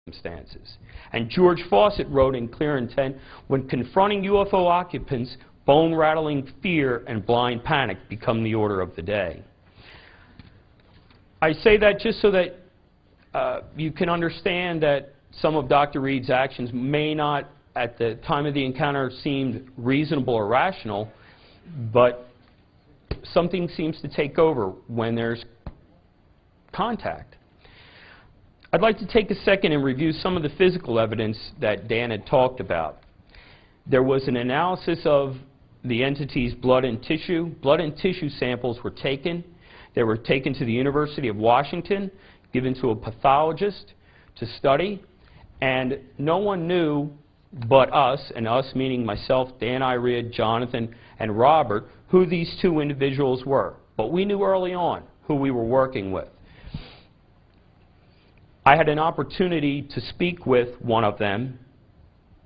circumstances. And George Fawcett wrote in Clear Intent, when confronting UFO occupants, bone-rattling fear and blind panic become the order of the day. I say that just so that you can understand that some of Dr. Reed's actions may not, at the time of the encounter, seem reasonable or rational, but something seems to take over when there's contact. I'd like to take a second and review some of the physical evidence that Dan had talked about. There was an analysis of the entity's blood and tissue. Blood and tissue samples were taken. They were taken to the University of Washington, given to a pathologist to study, and no one knew but us, and us meaning myself, Dan Irid, Jonathan, and Robert, who these two individuals were. But we knew early on who we were working with. I had an opportunity to speak with one of them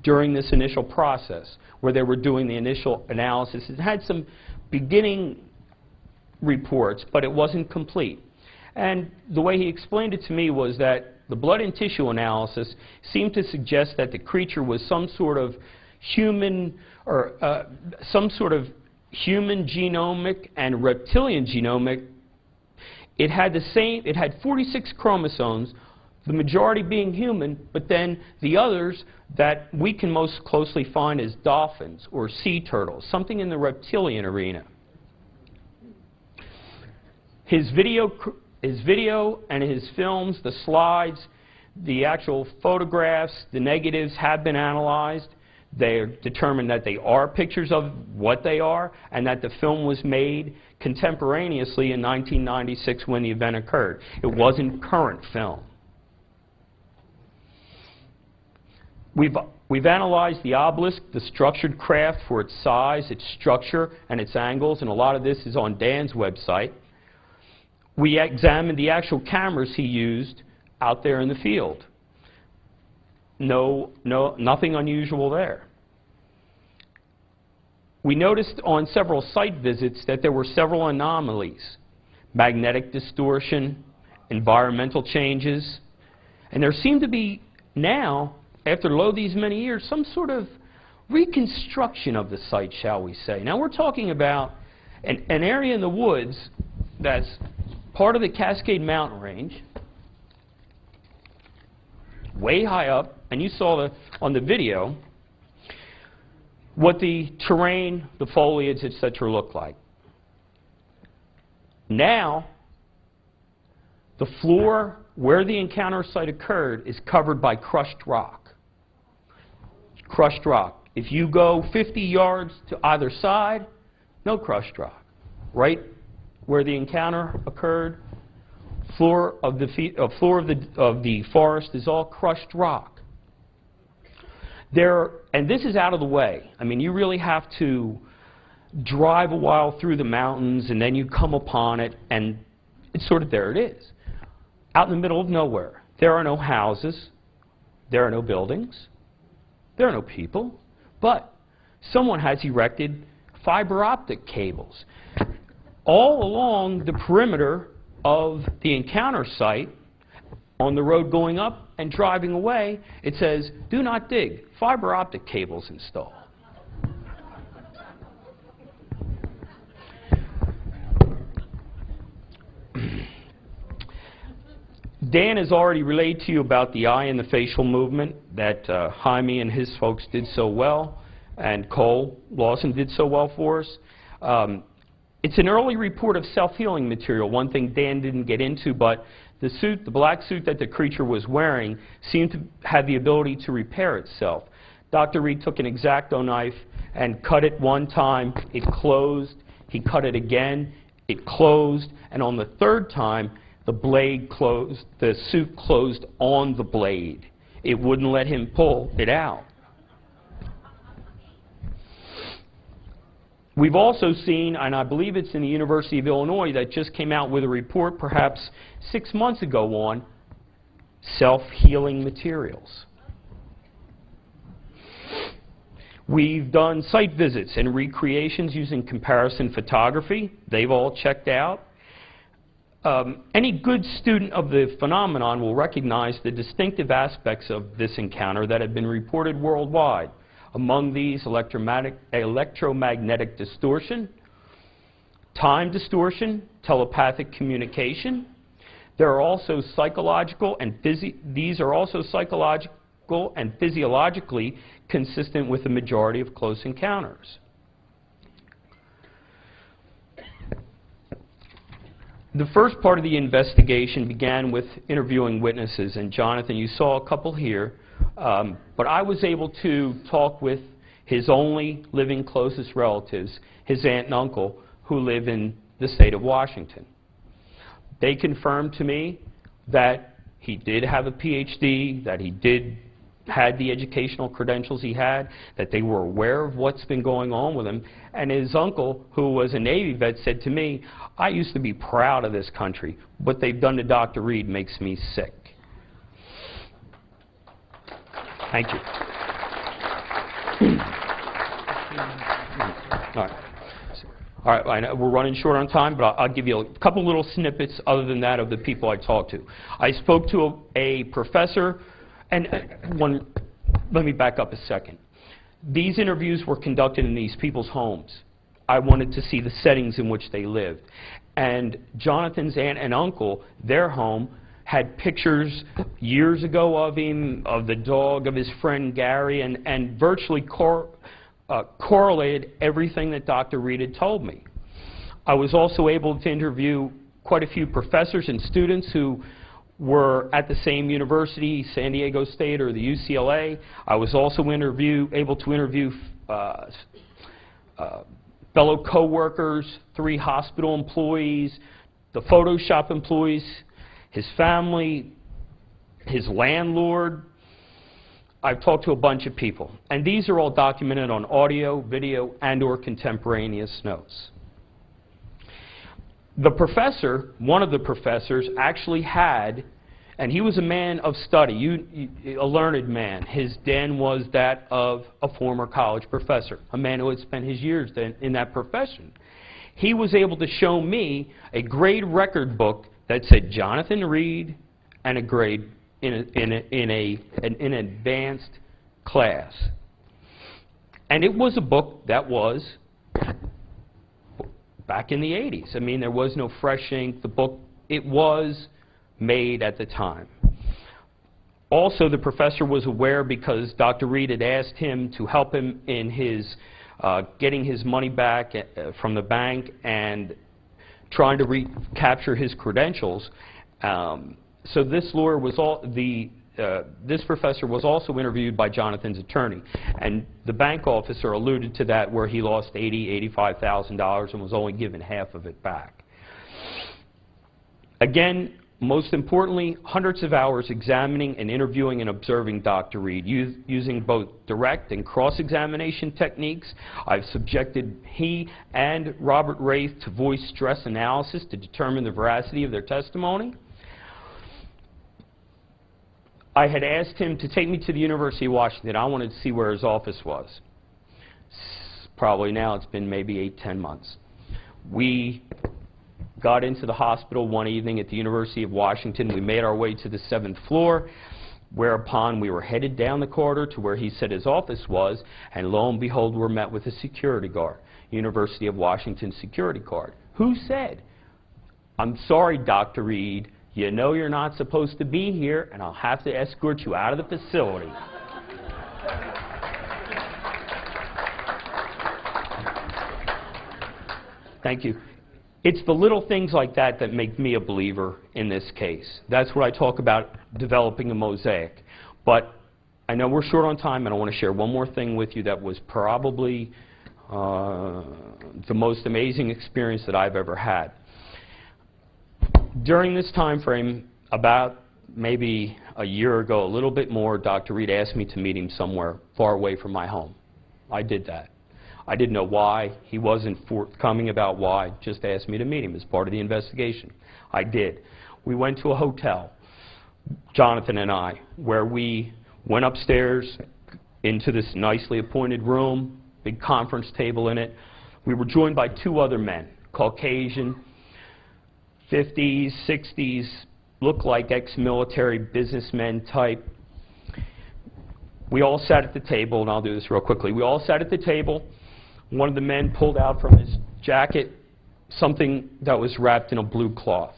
during this initial process, where they were doing the initial analysis. It had some beginning reports, but it wasn't complete. And the way he explained it to me was that the blood and tissue analysis seemed to suggest that the creature was some sort of human, or some sort of human genomic and reptilian genomic. It had 46 chromosomes, the majority being human, but then the others that we can most closely find as dolphins or sea turtles, something in the reptilian arena. His video and his films, the slides, the actual photographs, the negatives have been analyzed. They determined that they are pictures of what they are, and that the film was made contemporaneously in 1996 when the event occurred. It wasn't current film. We've analyzed the obelisk, the structured craft for its size, its structure, and its angles, and a lot of this is on Dan's website. We examined the actual cameras he used out there in the field. Nothing unusual there. We noticed on several site visits that there were several anomalies: magnetic distortion, environmental changes, and there seemed to be now, after these many years, some sort of reconstruction of the site, shall we say. Now we're talking about an area in the woods that's part of the Cascade Mountain Range, way high up, and you saw on the video what the terrain, the foliage, etc. looked like. Now, the floor where the encounter site occurred is covered by crushed rock. Crushed rock. If you go 50 yards to either side, no crushed rock. Right where the encounter occurred, floor of the forest is all crushed rock. And this is out of the way. I mean, you really have to drive a while through the mountains, and then you come upon it, and it's sort of there it is. Out in the middle of nowhere. There are no houses. There are no buildings. There are no people. But someone has erected fiber optic cables all along the perimeter of the encounter site. On the road going up and driving away, it says, "Do not dig. Fiber optic cables installed." Dan has already relayed to you about the eye and the facial movement that Jaime and his folks did so well, and Cole Lawson did so well for us. It's an early report of self-healing material, one thing Dan didn't get into, but the suit, the black suit that the creature was wearing, seemed to have the ability to repair itself. Dr. Reed took an X-Acto knife and cut it one time, it closed. He cut it again, it closed, and on the third time, the blade closed, the suit closed on the blade. It wouldn't let him pull it out. We've also seen, and I believe it's in the University of Illinois that just came out with a report perhaps 6 months ago on self-healing materials. We've done site visits and recreations using comparison photography. They've all checked out. Any good student of the phenomenon will recognize the distinctive aspects of this encounter that have been reported worldwide. Among these, electromagnetic distortion, time distortion, telepathic communication. There are also psychological and physiologically consistent with the majority of close encounters. The first part of the investigation began with interviewing witnesses, and Jonathan, you saw a couple here, but I was able to talk with his only living closest relatives, his aunt and uncle, who live in the state of Washington. They confirmed to me that he did have a PhD, that he had the educational credentials he had, that they were aware of what's been going on with him. And his uncle, who was a Navy vet, said to me, I used to be proud of this country. What they've done to Dr. Reed makes me sick. Thank you. All right, I know we're running short on time, but I'll give you a couple little snippets other than that of the people I talked to. I spoke to a professor, and let me back up a second. These interviews were conducted in these people's homes. I wanted to see the settings in which they lived. And Jonathan's aunt and uncle, their home, had pictures years ago of him, of the dog, of his friend Gary, and virtually correlated everything that Dr. Reed had told me. I was also able to interview quite a few professors and students who were at the same university, San Diego State or the UCLA. I was also able to interview fellow co-workers, 3 hospital employees, the photo shop employees, his family, his landlord. I've talked to a bunch of people, and these are all documented on audio, video, and/or contemporaneous notes. The professor, one of the professors, actually had, and he was a man of study, a learned man. His den was that of a former college professor, a man who had spent his years in that profession. He was able to show me a grade record book that said Jonathan Reed and a grade in an advanced class. And it was a book that was back in the 80s. I mean, there was no fresh ink. The book, it was made at the time. Also, the professor was aware because Dr. Reed had asked him to help him in his getting his money back from the bank and trying to recapture his credentials. So this lawyer was this professor was also interviewed by Jonathan's attorney, and the bank officer alluded to that, where he lost $85,000 and was only given half of it back. Again, most importantly, hundreds of hours examining and interviewing and observing Dr. Reed, using both direct and cross-examination techniques. I've subjected he and Robert Wraith to voice stress analysis to determine the veracity of their testimony. I had asked him to take me to the University of Washington. I wanted to see where his office was. Probably now it's been maybe 8-10 months. We got into the hospital one evening at the University of Washington. We made our way to the 7th floor, whereupon we were headed down the corridor to where he said his office was, and lo and behold, we're met with a security guard, University of Washington security guard, who said, "I'm sorry, Dr. Reed, you know you're not supposed to be here, and I'll have to escort you out of the facility." Thank you. It's the little things like that that make me a believer in this case. That's what I talk about, developing a mosaic. But I know we're short on time, and I want to share one more thing with you that was probably the most amazing experience that I've ever had. During this time frame, about maybe a year ago, a little bit more, Dr. Reed asked me to meet him somewhere far away from my home. I did that. I didn't know why. He wasn't forthcoming about why. Just asked me to meet him as part of the investigation. I did. We went to a hotel, Jonathan and I, where we went upstairs into this nicely appointed room, big conference table in it. We were joined by 2 other men, Caucasian, 50s, 60s, looked like ex-military businessmen type. We all sat at the table, and I'll do this real quickly. We all sat at the table. One of the men pulled out from his jacket something that was wrapped in a blue cloth.